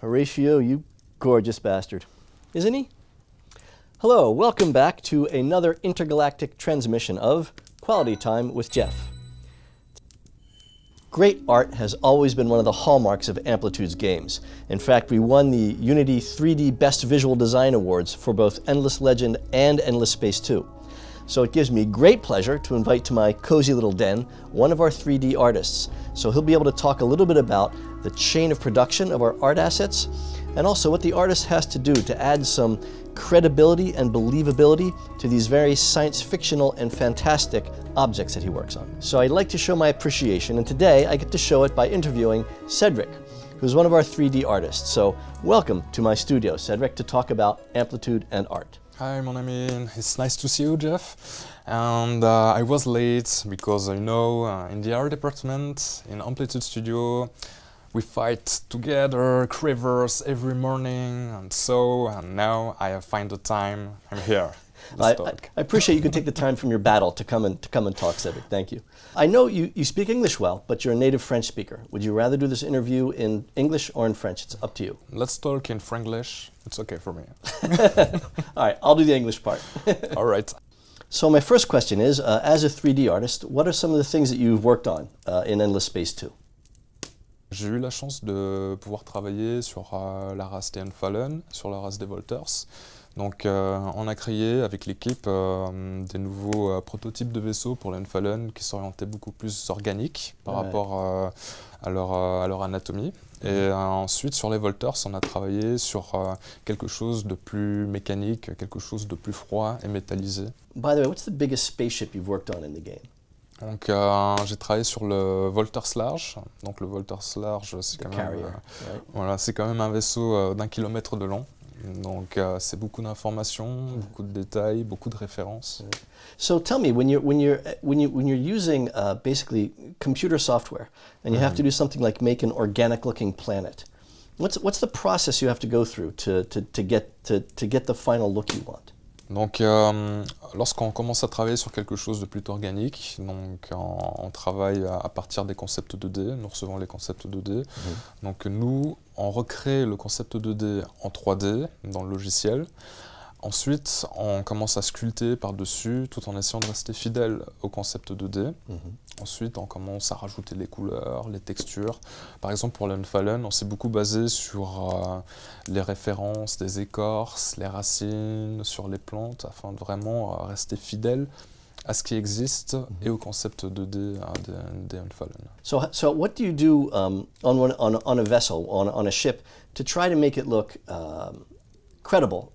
Horatio, you gorgeous bastard. Isn't he? Hello, welcome back to another intergalactic transmission of Quality Time with Jeff. Great art has always been one of the hallmarks of Amplitude's games. In fact, we won the Unity 3D Best Visual Design Awards for both Endless Legend and Endless Space 2. So it gives me great pleasure to invite to my cozy little den one of our 3D artists. So he'll be able to talk a little bit about the chain of production of our art assets and also what the artist has to do to add some credibility and believability to these very science fictional and fantastic objects that he works on. So I'd like to show my appreciation, and today I get to show it by interviewing Cedric, who's one of our 3D artists. So welcome to my studio, Cedric, to talk about Amplitude and art. Hi, mon ami. It's nice to see you, Jeff. And I was late because in the art department in Amplitude Studio, we fight together, quivers every morning, and now I have found the time. I'm here. I appreciate you can take the time from your battle to come and talk, Cedric. Thank you. I know you speak English well, but you're a native French speaker. Would you rather do this interview in English or in French? It's up to you. Let's talk in Franglish. It's okay for me. All right, I'll do the English part. All right. So my first question is, as a 3D artist, what are some of the things that you've worked on in Endless Space 2? J'ai eu la chance de pouvoir travailler sur la race des Unfallen, sur la race des Volters. Donc on a créé avec l'équipe des nouveaux prototypes de vaisseaux pour les Unfallen qui s'orientaient beaucoup plus organiques par rapport à leur anatomie. Et ensuite sur les Volters, on a travaillé sur quelque chose de plus mécanique, quelque chose de plus froid et métallisé. By the way, what's the biggest spaceship you've worked on in the game? Donc j'ai travaillé sur le Volters Large. Donc le Volters Large, c'est quand même, voilà, c'est quand même un vaisseau d'1 kilomètre de long. Donc c'est beaucoup d'informations, beaucoup de détails, beaucoup de références. So tell me, when you're using basically computer software and you have to do something like make an organic-looking planet, what's the process you have to go through to get the final look you want? Donc lorsqu'on commence à travailler sur quelque chose de plutôt organique, donc on travaille à partir des concepts 2D, nous recevons les concepts 2D. Donc nous, on recrée le concept 2D en 3D dans le logiciel. Ensuite, on commence à sculpter par-dessus tout en essayant de rester fidèle au concept 2D. Ensuite, on commence à rajouter les couleurs, les textures. Par exemple, pour l'Unfallen, on s'est beaucoup basé sur les références des écorces, les racines, sur les plantes, afin de vraiment rester fidèle à ce qui existe et au concept 2D des Unfallen. So what do you do on a vessel, on a ship, to try to make it look credible?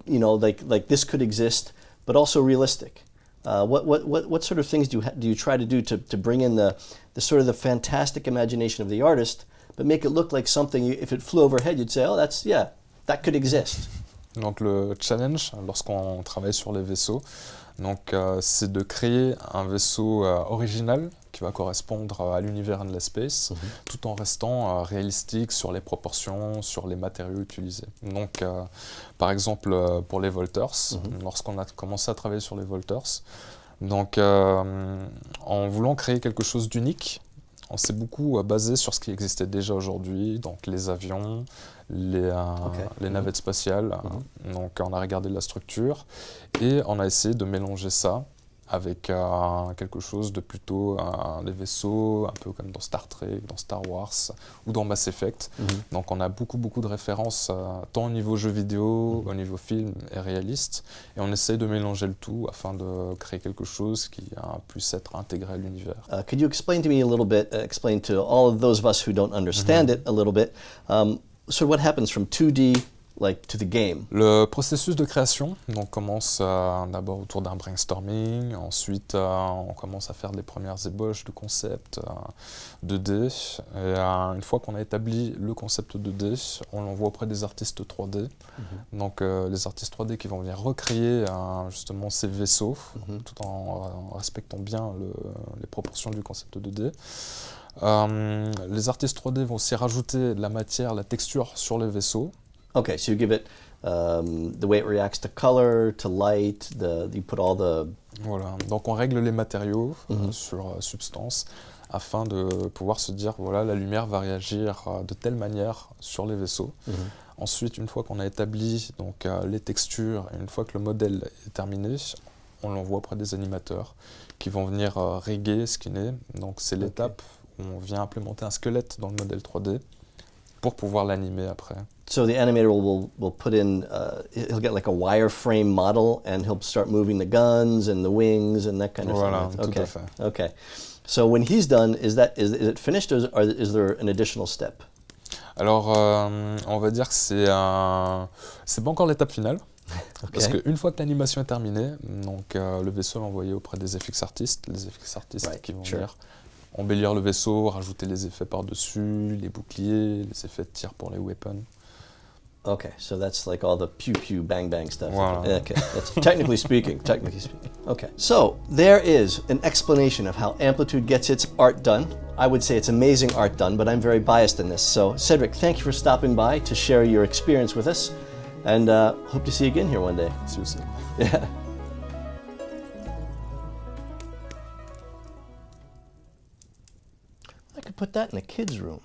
You know, like this could exist, but also realistic. What sort of things do you try to do to bring in the sort of the fantastic imagination of the artist, but make it look like something? If it flew overhead, you'd say, oh, that could exist. Donc le challenge, lorsqu'on travaille sur les vaisseaux, donc c'est de créer un vaisseau original qui va correspondre à l'univers Endless Space, tout en restant réalistique sur les proportions, sur les matériaux utilisés. Donc, par exemple, pour les Volters, lorsqu'on a commencé à travailler sur les Volters, donc en voulant créer quelque chose d'unique, on s'est beaucoup basé sur ce qui existait déjà aujourd'hui, donc les avions, les navettes spatiales. Donc on a regardé la structure et on a essayé de mélanger ça avec quelque chose de plutôt des vaisseaux, un peu comme dans Star Trek, dans Star Wars ou dans Mass Effect. Donc on a beaucoup de références, tant au niveau jeu vidéo, au niveau film et réaliste, et on essaye de mélanger le tout afin de créer quelque chose qui puisse être intégré à l'univers. Could you explain to me a little bit, explain to all of those of us who don't understand it a little bit, so what happens from 2D to the game? Le processus de création donc, commence d'abord autour d'un brainstorming, ensuite on commence à faire des premières ébauches de concept 2D, et une fois qu'on a établi le concept 2D, on l'envoie auprès des artistes 3D, donc les artistes 3D qui vont venir recréer justement ces vaisseaux, tout en respectant bien les proportions du concept 2D. Les artistes 3D vont aussi rajouter de la matière, la texture sur les vaisseaux. Okay, so you give it the way it reacts to color, to light, you put all the Voilà, donc on règle les matériaux sur substance afin de pouvoir se dire, voilà, la lumière va réagir de telle manière sur les vaisseaux. Ensuite, une fois qu'on a établi donc, les textures, et une fois que le modèle est terminé, on l'envoie auprès des animateurs qui vont venir riguer, skinner. Donc c'est l'étape où on vient implémenter un squelette dans le modèle 3D pour pouvoir l'animer après. So the animator will put in, he'll get like a wireframe model and he'll start moving the guns and the wings and that kind of Voilà, thing. tout à fait. Okay. So when he's done, is it finished or is there an additional step? Alors, on va dire que c'est pas encore l'étape finale. Parce qu'une fois que l'animation est terminée, donc, le vaisseau est envoyé auprès des FX artistes, les FX artistes qui vont venir embellir le vaisseau, rajouter les effets par-dessus, les boucliers, les effets de tir pour les weapons. Okay, so that's like all the pew pew bang bang stuff. Wow. Okay, that's technically speaking. Okay, so there is an explanation of how Amplitude gets its art done. I would say it's amazing art done, but I'm very biased in this. So Cedric, thank you for stopping by to share your experience with us, and hope to see you again here one day. Si aussi. Yeah. I could put that in the kids' room.